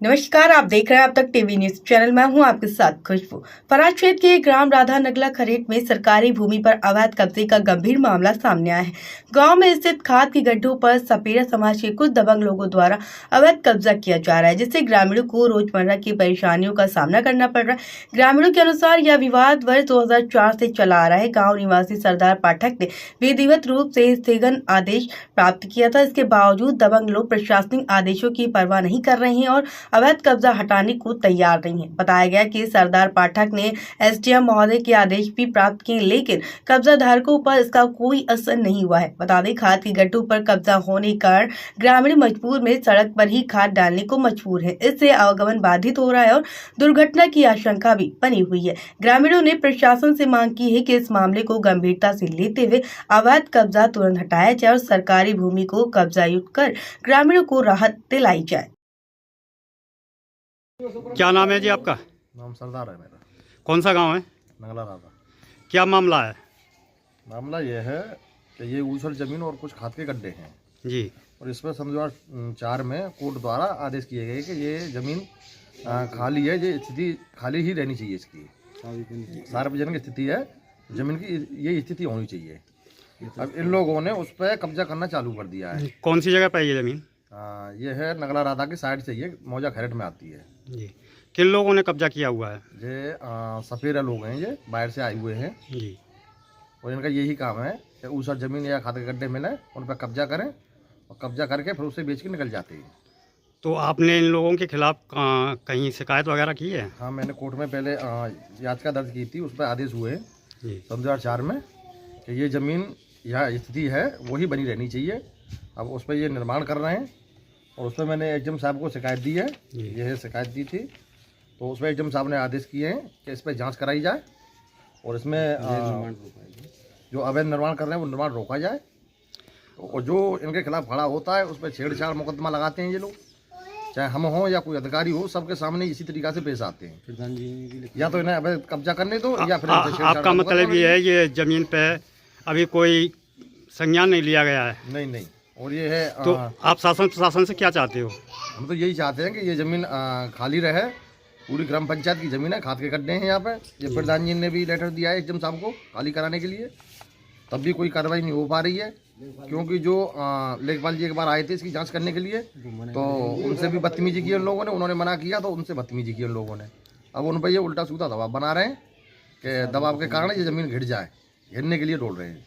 नमस्कार, आप देख रहे हैं अब तक टीवी न्यूज चैनल। मैं हूं आपके साथ खुशबू। फराज क्षेत्र के ग्राम राधा नगला खरेट में सरकारी भूमि पर अवैध कब्जे का गंभीर मामला सामने आया है। गांव में स्थित खाद के गड्ढों पर सपेरा समाज के कुछ दबंग लोगों द्वारा अवैध कब्जा किया जा रहा है, जिससे ग्रामीणों को रोजमर्रा की परेशानियों का सामना करना पड़ रहा है। ग्रामीणों के अनुसार यह विवाद वर्ष 2004 से चला आ रहा है। गाँव निवासी सरदार पाठक ने विधिवत रूप से स्थगन आदेश प्राप्त किया था। इसके बावजूद दबंग लोग प्रशासनिक आदेशों की परवाह नहीं कर रहे हैं और अवैध कब्जा हटाने को तैयार नहीं है। बताया गया कि सरदार पाठक ने एसडीएम महोदय के आदेश भी प्राप्त किए, लेकिन कब्जा धारकों पर इसका कोई असर नहीं हुआ है। बता दें, खाद की गड्ढों पर कब्जा होने के कारण ग्रामीण मजबूर में सड़क पर ही खाद डालने को मजबूर है। इससे आवागमन बाधित हो रहा है और दुर्घटना की आशंका भी बनी हुई है। ग्रामीणों ने प्रशासन से मांग की है कि इस मामले को गंभीरता से लेते हुए अवैध कब्जा तुरंत हटाया जाए और सरकारी भूमि को कब्जायुक्त कर ग्रामीणों को राहत दिलाई जाए। क्या नाम है जी आपका? नाम सरदार है मेरा। कौन सा गांव है? नगला राधा। क्या मामला है? मामला यह है कि ये ऊसर जमीन और कुछ खाद के गड्ढे हैं जी, और इसमें सन 2004 में कोर्ट द्वारा आदेश किए गए कि ये जमीन खाली है, ये स्थिति खाली ही रहनी चाहिए। इसकी सार्वजनिक स्थिति है, जमीन की ये स्थिति होनी चाहिए। अब इन लोगों ने उस पर कब्जा करना चालू कर दिया है। कौन सी जगह पर है ये ज़मीन? ये है नगला राधा की साइड से, ये मौजा खैरट में आती है जी। किन लोगों ने कब्जा किया हुआ है? ये सपेरा लोग हैं, ये बाहर से आए हुए हैं जी, और इनका यही काम है कि ऊसर जमीन या खाद के गड्ढे मिले, उन पर कब्जा करें और कब्जा करके फिर उसे बेच के निकल जाते हैं। तो आपने इन लोगों के खिलाफ कहीं शिकायत वगैरह की है? हाँ, मैंने कोर्ट में पहले याचिका दर्ज की थी, उस पर आदेश हुए जी। सन 2004 में कि ये ज़मीन यह स्थिति है वही बनी रहनी चाहिए। अब उस पर ये निर्माण कर रहे हैं और उस पर मैंने एचएम साहब को शिकायत दी है, यह शिकायत दी थी। तो उस पर एचएम साहब ने आदेश किए हैं कि इस पर जाँच कराई जाए और इसमें जो अवैध निर्माण कर रहे हैं वो निर्माण रोका जाए। और जो इनके खिलाफ खड़ा होता है उस पर छेड़छाड़ मुकदमा लगाते हैं ये लोग, चाहे हम हों या कोई अधिकारी हो, सबके सामने इसी तरीक़ा से पेश आते हैं। या तो इन्हें अवैध कब्जा करने दो या फिर आपका मतलब ये है ये ज़मीन पे अभी कोई संज्ञान नहीं लिया गया है? नहीं। और ये है तो आप शासन प्रशासन से क्या चाहते हो? हम तो यही चाहते हैं कि ये ज़मीन खाली रहे। पूरी ग्राम पंचायत की ज़मीन है, खाद के गड्ढे हैं यहाँ पे। ये प्रधान जी ने भी लेटर दिया है एचएम साहब को खाली कराने के लिए, तब भी कोई कार्रवाई नहीं हो पा रही है। क्योंकि जो लेखपाल जी एक बार आए थे इसकी जांच करने के लिए, तो उनसे भी बदतमीजी की उन लोगों ने, उन्होंने मना किया तो उनसे बदतमीजी की उन लोगों ने। अब उन पर ये उल्टा सीधा दबाव बना रहे हैं कि दबाव के कारण ये ज़मीन घिर जाए, घिरने के लिए डोल रहे हैं।